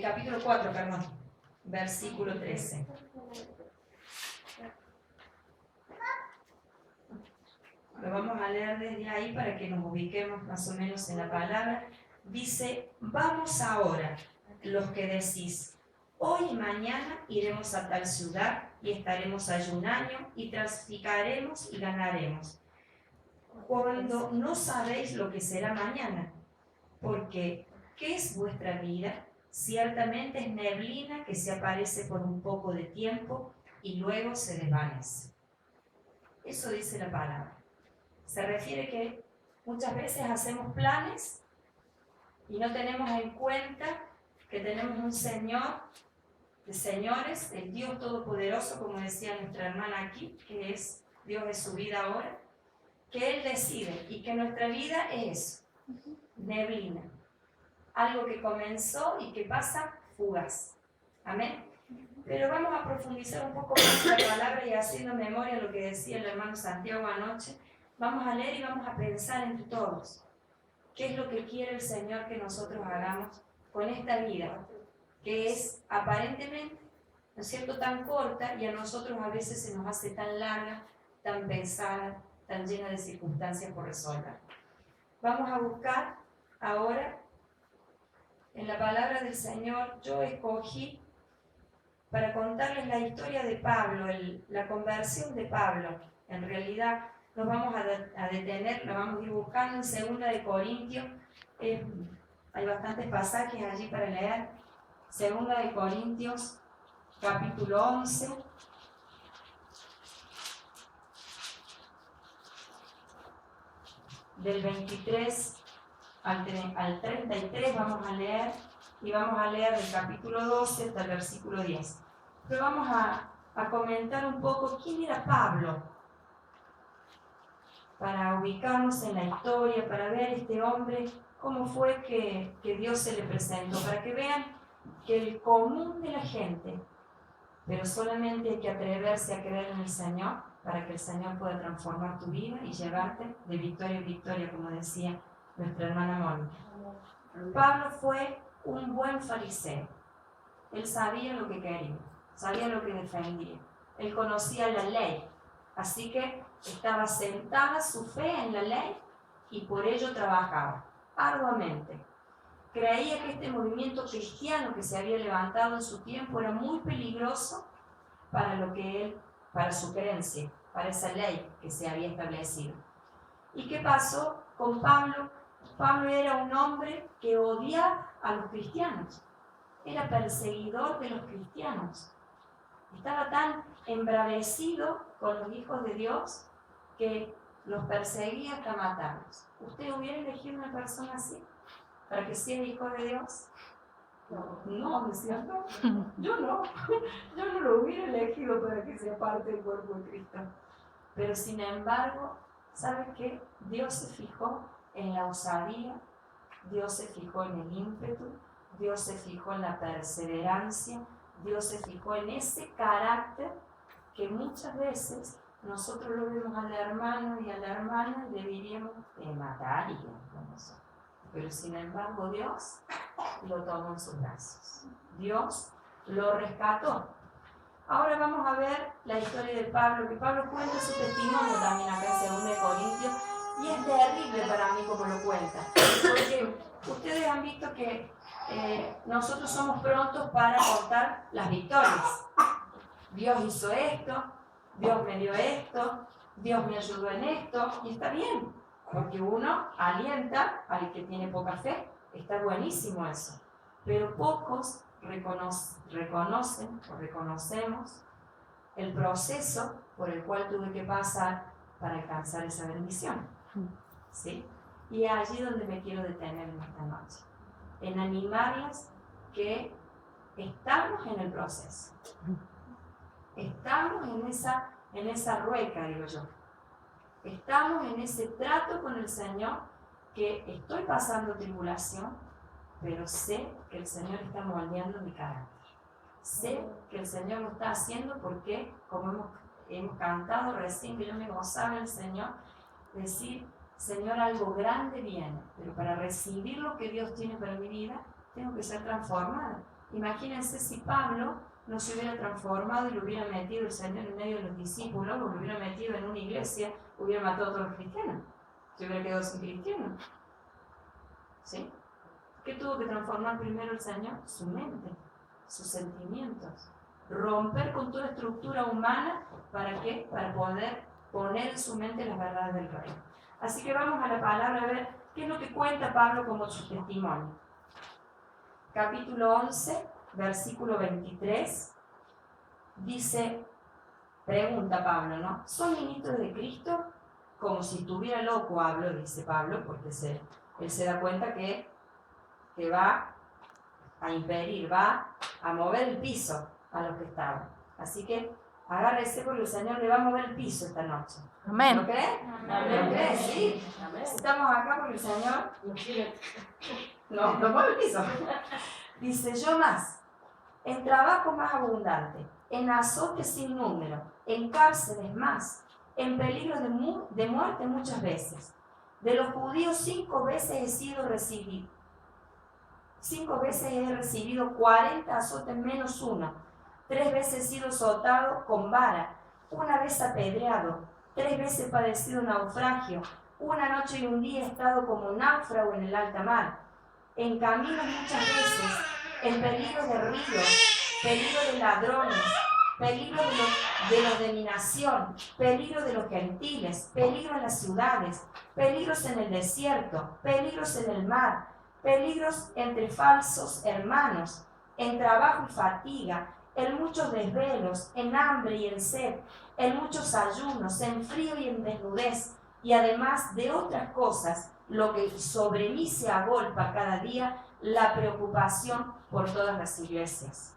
capítulo 4, perdón, versículo 13. Lo vamos a leer desde ahí para que nos ubiquemos más o menos en la palabra. Dice: vamos ahora, los que decís, hoy y mañana iremos a tal ciudad y estaremos ayunando y traficaremos y ganaremos, cuando no sabéis lo que será mañana, porque ¿qué es vuestra vida? Ciertamente es neblina que se aparece por un poco de tiempo y luego se desvanece. Eso dice la palabra. Se refiere que muchas veces hacemos planes y no tenemos en cuenta que tenemos un Señor de señores, el Dios Todopoderoso, como decía nuestra hermana aquí, que es Dios de su vida ahora, que Él decide y que nuestra vida es neblina, algo que comenzó y que pasa fugaz. Amén. Pero vamos a profundizar un poco más en la palabra y haciendo memoria lo que decía el hermano Santiago anoche. Vamos a leer y vamos a pensar entre todos qué es lo que quiere el Señor que nosotros hagamos con esta vida, que es aparentemente, ¿no es cierto?, tan corta, y a nosotros a veces se nos hace tan larga, tan pesada, tan llena de circunstancias por resolver. Vamos a buscar ahora en la palabra del Señor. Yo escogí para contarles la historia de Pablo, la conversión de Pablo. En realidad nos vamos a detener, lo vamos a ir buscando en 2 de Corintios. Hay bastantes pasajes allí para leer. 2 de Corintios, capítulo 11. Del 23 al 33 vamos a leer, y vamos a leer del capítulo 12 hasta el versículo 10. Pero vamos a comentar un poco quién era Pablo, para ubicarnos en la historia, para ver este hombre, cómo fue que Dios se le presentó, para que vean que el común de la gente, pero solamente hay que atreverse a creer en el Señor, para que el Señor pueda transformar tu vida y llevarte de victoria en victoria, como decía nuestra hermana Mónica. Pablo fue un buen fariseo. Él sabía lo que quería, sabía lo que defendía. Él conocía la ley, así que estaba sentada su fe en la ley y por ello trabajaba arduamente. Creía que este movimiento cristiano que se había levantado en su tiempo era muy peligroso para su creencia, para esa ley que se había establecido. ¿Y qué pasó con Pablo? Pablo era un hombre que odiaba a los cristianos, era perseguidor de los cristianos. Estaba tan embravecido con los hijos de Dios que los perseguía hasta matarlos. ¿Usted hubiera elegido una persona así para que sea hijo de Dios? No, ¿no es cierto? Yo no lo hubiera elegido para que sea parte del cuerpo de Cristo. Pero sin embargo, ¿sabe qué? Dios se fijó en la osadía, Dios se fijó en el ímpetu, Dios se fijó en la perseverancia, Dios se fijó en ese carácter que muchas veces nosotros lo vemos al hermano y a la hermana y le diríamos, te mataría con nosotros. Pero sin embargo Dios lo tomó en sus brazos. Dios lo rescató. Ahora vamos a ver la historia de Pablo, que Pablo cuenta su testimonio también acá en 2 de Corintios, y es terrible para mí como lo cuenta, porque ustedes han visto que nosotros somos prontos para contar las victorias. Dios hizo esto, Dios me dio esto, Dios me ayudó en esto, y está bien, porque uno alienta al que tiene poca fe, está buenísimo eso, pero pocos reconocen o reconocemos el proceso por el cual tuve que pasar para alcanzar esa bendición, ¿sí? Y es allí donde me quiero detener en esta noche, en animarles que estamos en el proceso, estamos en esa rueca, digo yo, estamos en ese trato con el Señor, que estoy pasando tribulación, pero sé que el Señor está moldeando mi carácter. Sé que el Señor lo está haciendo porque, como hemos cantado recién, que yo me gozaba en el Señor, decir, Señor, algo grande viene, pero para recibir lo que Dios tiene para mi vida, tengo que ser transformada. Imagínense si Pablo no se hubiera transformado y lo hubiera metido el Señor en medio de los discípulos, o lo hubiera metido en una iglesia, hubiera matado a todos los cristianos. Se hubiera quedado sin cristianos. ¿Sí? ¿Qué tuvo que transformar primero el Señor? Su mente, sus sentimientos. Romper con toda estructura humana, ¿para qué? Para poder poner en su mente las verdades del reino. Así que vamos a la palabra a ver qué es lo que cuenta Pablo como su testimonio. Capítulo 11, versículo 23, dice, pregunta Pablo, ¿no? ¿Son ministros de Cristo? Como si estuviera loco hablo, dice Pablo, porque él se da cuenta que va a impedir, va a mover el piso a los que estaban. Así que agárrese porque el Señor le va a mover el piso esta noche. Amén. ¿Lo cree? Amén. ¿Lo cree? Sí. Estamos acá porque el Señor no mueve el piso. Dice, yo más, en trabajo más abundante, en azotes sin número, en cárceles más, en peligro de muerte muchas veces. De los judíos 5 veces he sido recibido. 5 veces he recibido 40 azotes menos 1. 3 veces he sido azotado con vara. 1 vez apedreado. 3 veces he padecido naufragio. 1 noche y un día he estado como náufrago en el alta mar. En caminos muchas veces, en peligro de ríos, peligro de ladrones, peligro de los de mi nación, peligro de los gentiles, peligro en las ciudades, peligros en el desierto, peligros en el mar, peligros entre falsos hermanos, en trabajo y fatiga, en muchos desvelos, en hambre y en sed, en muchos ayunos, en frío y en desnudez, y además de otras cosas, lo que sobre mí se agolpa cada día, la preocupación por todas las iglesias.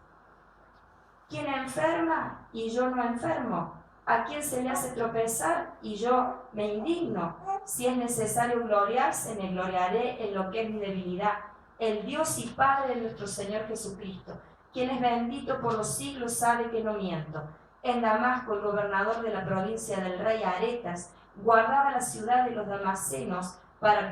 ¿Quién enferma y yo no enfermo? ¿A quién se le hace tropezar y yo me indigno? Si es necesario gloriarse, me gloriaré en lo que es mi debilidad. El Dios y Padre de nuestro Señor Jesucristo, quien es bendito por los siglos, sabe que no miento. En Damasco, el gobernador de la provincia del rey Aretas guardaba la ciudad de los damasenos para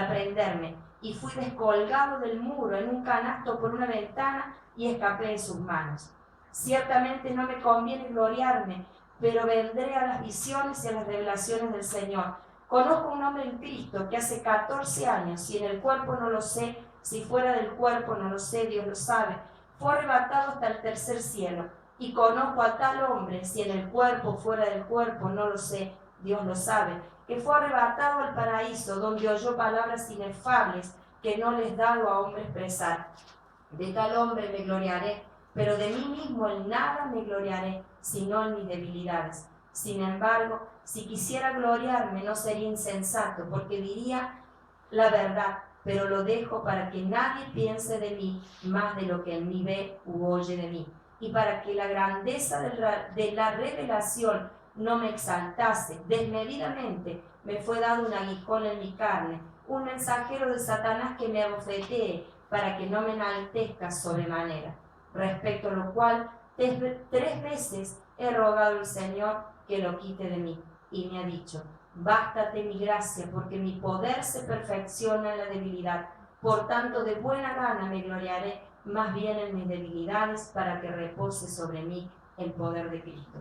prenderme, y fui descolgado del muro en un canasto por una ventana y escapé de sus manos. Ciertamente no me conviene gloriarme, pero vendré a las visiones y a las revelaciones del Señor. Conozco un hombre en Cristo que hace 14 años, si en el cuerpo no lo sé, si fuera del cuerpo no lo sé, Dios lo sabe, fue arrebatado hasta el tercer cielo. Y conozco a tal hombre, si en el cuerpo, fuera del cuerpo, no lo sé, Dios lo sabe, que fue arrebatado al paraíso, donde oyó palabras inefables que no les dado a hombre expresar. De tal hombre me gloriaré, pero de mí mismo en nada me gloriaré, sino en mis debilidades. Sin embargo, si quisiera gloriarme, no sería insensato, porque diría la verdad, pero lo dejo para que nadie piense de mí más de lo que en mí ve u oye de mí, y para que la grandeza de la revelación no me exaltase. Desmedidamente me fue dado un aguijón en mi carne, un mensajero de Satanás que me abofetee, para que no me enaltezca sobremanera. Respecto a lo cual, 3 veces he rogado al Señor que lo quite de mí, y me ha dicho, bástate mi gracia, porque mi poder se perfecciona en la debilidad. Por tanto, de buena gana me gloriaré más bien en mis debilidades, para que repose sobre mí el poder de Cristo.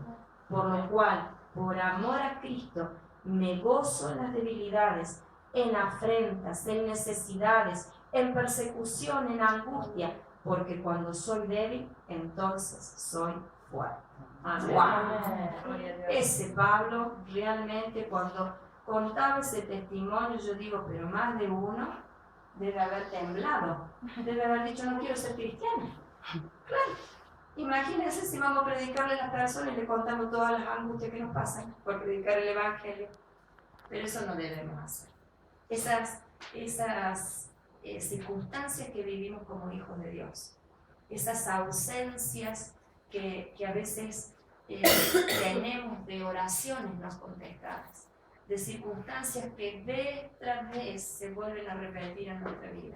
Por lo cual, por amor a Cristo, me gozo en las debilidades, en afrentas, en necesidades, en persecución, en angustia, porque cuando soy débil, entonces soy fuerte. Amén. ¡Wow! Ese Pablo, realmente, cuando contaba ese testimonio, yo digo, pero más de uno debe haber temblado, debe haber dicho, no quiero ser cristiano. Claro. Imagínense si vamos a predicarle a las personas y le contamos todas las angustias que nos pasan por predicar el Evangelio. Pero eso no debemos hacer. Esas circunstancias que vivimos como hijos de Dios, esas ausencias que a veces tenemos de oraciones no contestadas, de circunstancias que vez tras vez se vuelven a repetir en nuestra vida,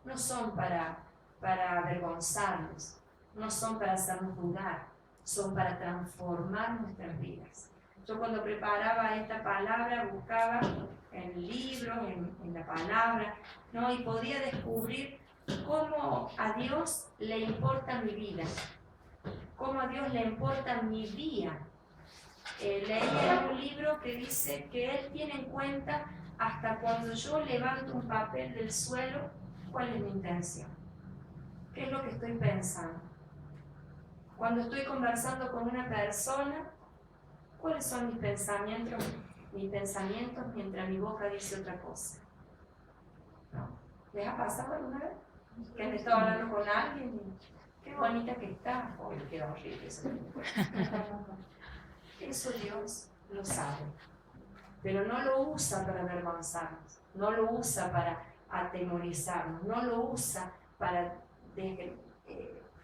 no son para avergonzarnos, no son para hacernos dudar, son para transformar nuestras vidas. Yo cuando preparaba esta palabra buscaba en libros, en la palabra, ¿no? Y podía descubrir cómo a Dios le importa mi vida, cómo a Dios le importa mi día. Leí en un libro que dice que Él tiene en cuenta hasta cuando yo levanto un papel del suelo, cuál es mi intención, qué es lo que estoy pensando. Cuando estoy conversando con una persona, ¿cuáles son mis pensamientos mientras mi boca dice otra cosa? ¿No? ¿Les ha pasado alguna vez? Que han estado hablando con alguien y qué bonita que está. Hoy queda horrible eso. Eso Dios lo sabe. Pero no lo usa para avergonzarnos, no lo usa para atemorizarnos, no lo usa para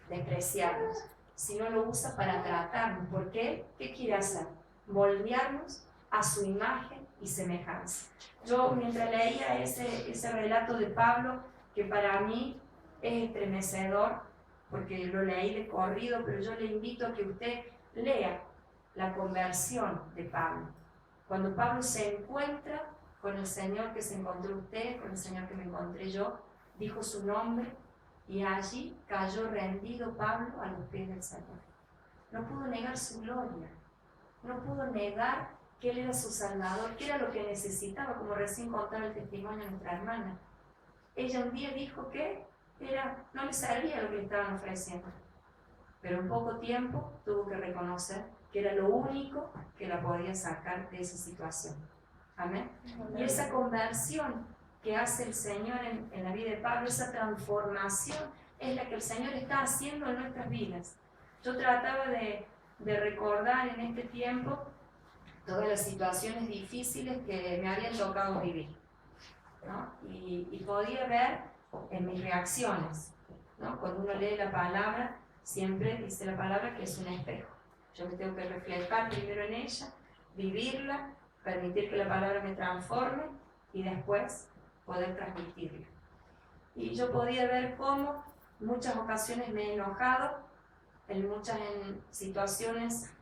despreciarnos, sino lo usa para tratarnos. ¿Por qué? ¿Qué quiere hacer? Moldearnos a su imagen y semejanza. Yo mientras leía ese relato de Pablo, que para mí es estremecedor, porque lo leí de corrido, pero yo le invito a que usted lea la conversión de Pablo. Cuando Pablo se encuentra con el Señor que se encontró usted, con el Señor que me encontré yo, dijo su nombre y allí cayó rendido Pablo a los pies del Señor. No pudo negar su gloria, no pudo negar que Él era su Salvador, que era lo que necesitaba, como recién contaba el testimonio de nuestra hermana. Ella un día dijo que no le servía lo que le estaban ofreciendo, pero en poco tiempo tuvo que reconocer que era lo único que la podía sacar de esa situación. Amén. Y esa conversión que hace el Señor en la vida de Pablo, esa transformación, es la que el Señor está haciendo en nuestras vidas. Yo trataba de recordar en este tiempo todas las situaciones difíciles que me habían tocado vivir, ¿no? Y podía ver en mis reacciones, ¿no? Cuando uno lee la palabra, siempre dice la palabra que es un espejo. Yo me tengo que reflejar primero en ella, vivirla, permitir que la palabra me transforme y después poder transmitirla. Y yo podía ver cómo en muchas ocasiones me he enojado, en muchas situaciones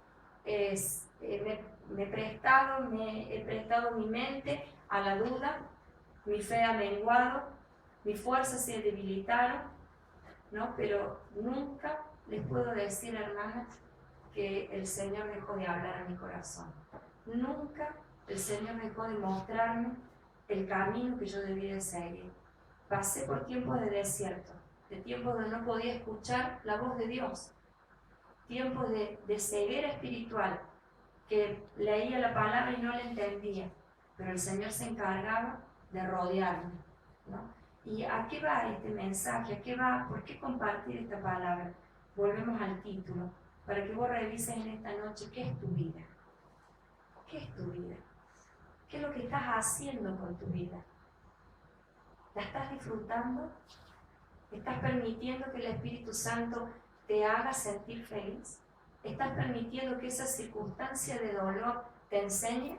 me he prestado mi mente a la duda, mi fe ha menguado, mis fuerzas se debilitaron, ¿no? Pero nunca les puedo decir, hermanas, que el Señor dejó de hablar a mi corazón. Nunca el Señor dejó de mostrarme el camino que yo debía de seguir. Pasé por tiempos de desierto, de tiempos donde no podía escuchar la voz de Dios, tiempos de ceguera espiritual, que leía la palabra y no la entendía, pero el Señor se encargaba de rodearme, ¿no? ¿Y a qué va este mensaje? ¿A qué va? ¿Por qué compartir esta palabra? Volvemos al título, para que vos revises en esta noche qué es tu vida. ¿Qué es tu vida? ¿Qué es lo que estás haciendo con tu vida? ¿La estás disfrutando? ¿Estás permitiendo que el Espíritu Santo te haga sentir feliz? ¿Estás permitiendo que esa circunstancia de dolor te enseñe?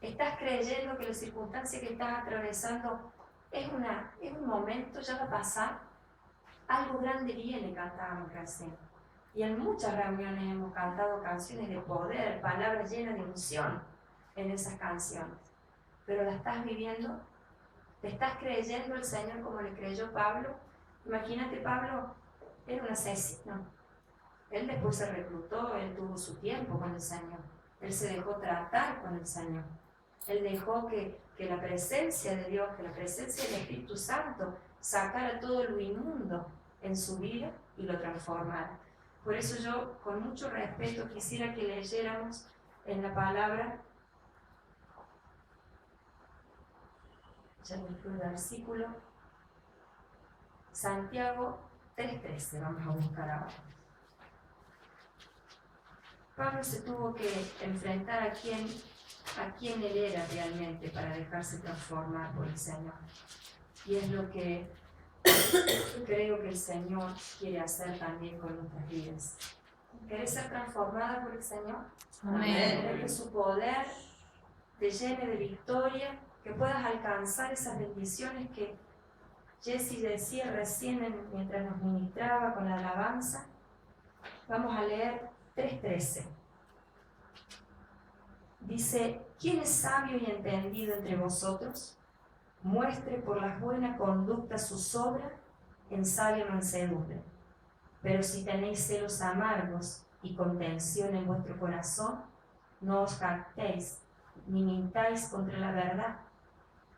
¿Estás creyendo que la circunstancia que estás atravesando es un momento, ya va a pasar? Algo grande viene, cantábamos recién. Y en muchas reuniones hemos cantado canciones de poder, palabras llenas de unción en esas canciones. ¿Pero la estás viviendo? ¿Te estás creyendo el Señor como le creyó Pablo? Imagínate, Pablo era un asesino. Él después se reclutó, él tuvo su tiempo con el Señor. Él se dejó tratar con el Señor. Él dejó que la presencia de Dios, que la presencia del Espíritu Santo sacara todo lo inmundo en su vida y lo transformara. Por eso yo, con mucho respeto, quisiera que leyéramos en la palabra, ya me fui el versículo, Santiago 3:13, vamos a buscar ahora. Pablo se tuvo que enfrentar a quién él era realmente para dejarse transformar por el Señor. Y es lo que creo que el Señor quiere hacer también con nuestras vidas. ¿Querés ser transformada por el Señor? Amén. Que su poder te llene de victoria, que puedas alcanzar esas bendiciones que Jessie decía recién mientras nos ministraba con la alabanza. Vamos a leer 3:13. Dice: ¿quién es sabio y entendido entre vosotros? muestre por la buena conducta sus obras en sabia mansedumbre. Pero si tenéis celos amargos y contención en vuestro corazón, no os jactéis, ni mintáis contra la verdad,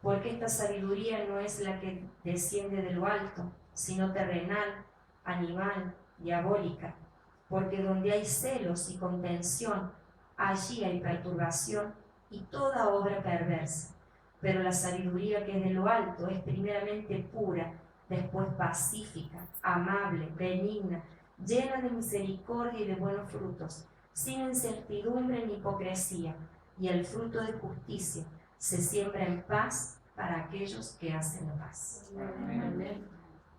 porque esta sabiduría no es la que desciende de lo alto, sino terrenal, animal, diabólica. Porque donde hay celos y contención, allí hay perturbación y toda obra perversa. Pero la sabiduría que es de lo alto es primeramente pura, después pacífica, amable, benigna, llena de misericordia y de buenos frutos, sin incertidumbre ni hipocresía, y el fruto de justicia se siembra en paz para aquellos que hacen la paz. Amén.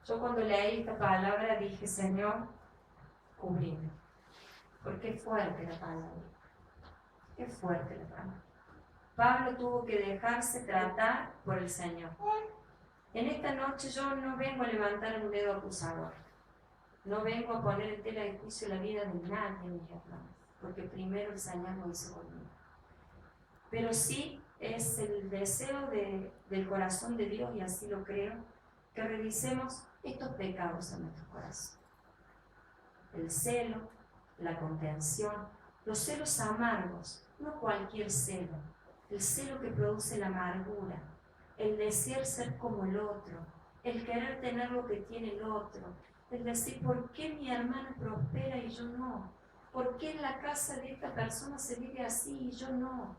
Yo cuando leí esta palabra dije, Señor, cubrime, porque es fuerte la palabra, es fuerte la palabra. Pablo tuvo que dejarse tratar por el Señor. En esta noche yo no vengo a levantar un dedo acusador, no vengo a poner en tela de juicio la vida de nadie, mis hermanos, porque primero el Señor lo hizo conmigo. Pero sí es el deseo del corazón de Dios, y así lo creo, que revisemos estos pecados en nuestro corazón. El celo, la contención, los celos amargos, no cualquier celo, el celo que produce la amargura, el desear ser como el otro, el querer tener lo que tiene el otro, el decir, ¿por qué mi hermana prospera y yo no? ¿Por qué en la casa de esta persona se vive así y yo no?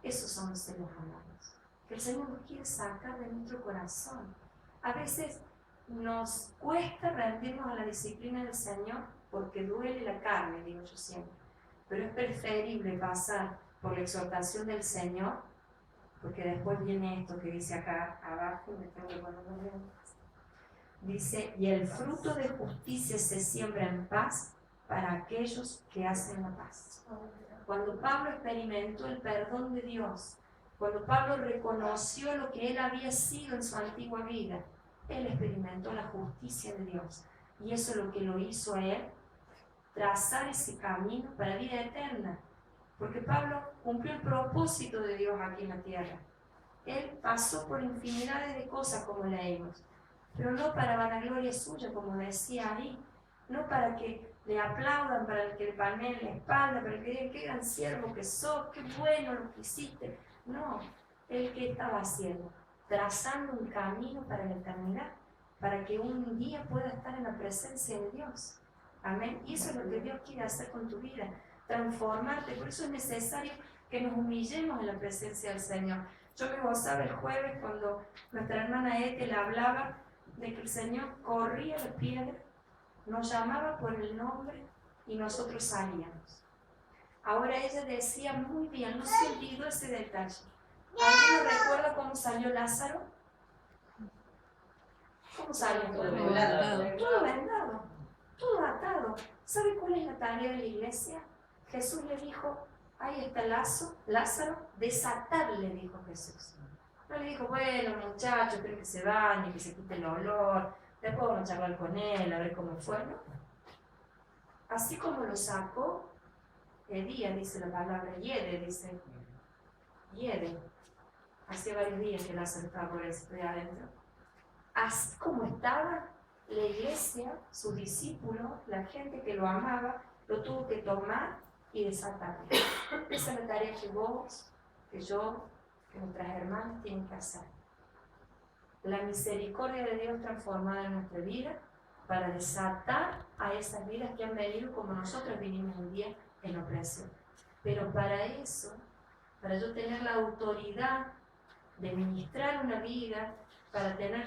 Esos son los celos amargos, que el Señor nos quiere sacar de nuestro corazón. A veces nos cuesta rendirnos a la disciplina del Señor porque duele la carne, digo yo siempre. Pero es preferible pasar por la exhortación del Señor, porque después viene esto que dice acá abajo, me tengo que poner los dedos. Dice, y el fruto de justicia se siembra en paz para aquellos que hacen la paz. Cuando Pablo experimentó el perdón de Dios, cuando Pablo reconoció lo que él había sido en su antigua vida, él experimentó la justicia de Dios. Y eso es lo que lo hizo a él trazar ese camino para vida eterna. Porque Pablo cumplió el propósito de Dios aquí en la tierra. Él pasó por infinidades de cosas, como leímos, pero no para vanagloria suya, como decía ahí, no para que le aplaudan, para que le palmeen la espalda, para que digan qué gran siervo que sos, qué bueno lo que hiciste. No, él qué estaba haciendo, trazando un camino para la eternidad, para que un día pueda estar en la presencia de Dios. Amén. Y eso es lo que Dios quiere hacer con tu vida, transformarte. Por eso es necesario que nos humillemos en la presencia del Señor. Yo me gozaba el jueves cuando nuestra hermana Ethel hablaba de que el Señor corría la piedra, nos llamaba por el nombre y nosotros salíamos. Ahora ella decía muy bien, no se olvidó ese detalle. ¿Alguien recuerda cómo salió Lázaro? ¿Cómo salió? Todo vendado. Todo vendado, todo atado. ¿Sabe cuál es la tarea de la iglesia? Jesús le dijo, ahí está Lázaro, desatadle, dijo Jesús. No le dijo, bueno muchachos, creo que se bañe, que se quite el olor, después vamos a charlar con él, a ver cómo fue, ¿no? Así como lo sacó, Edía, dice la palabra, Yede, dice, Yede. Hace varios días que Lázaro estaba por de adentro. Así como estaba, la iglesia, sus discípulos, la gente que lo amaba, lo tuvo que tomar y desatarlo. Esa es la tarea que vos, que yo, que nuestras hermanas tienen que hacer. La misericordia de Dios transformada en nuestra vida para desatar a esas vidas que han venido como nosotros vinimos un día en opresión. Pero para eso, para yo tener la autoridad de ministrar una vida, para tener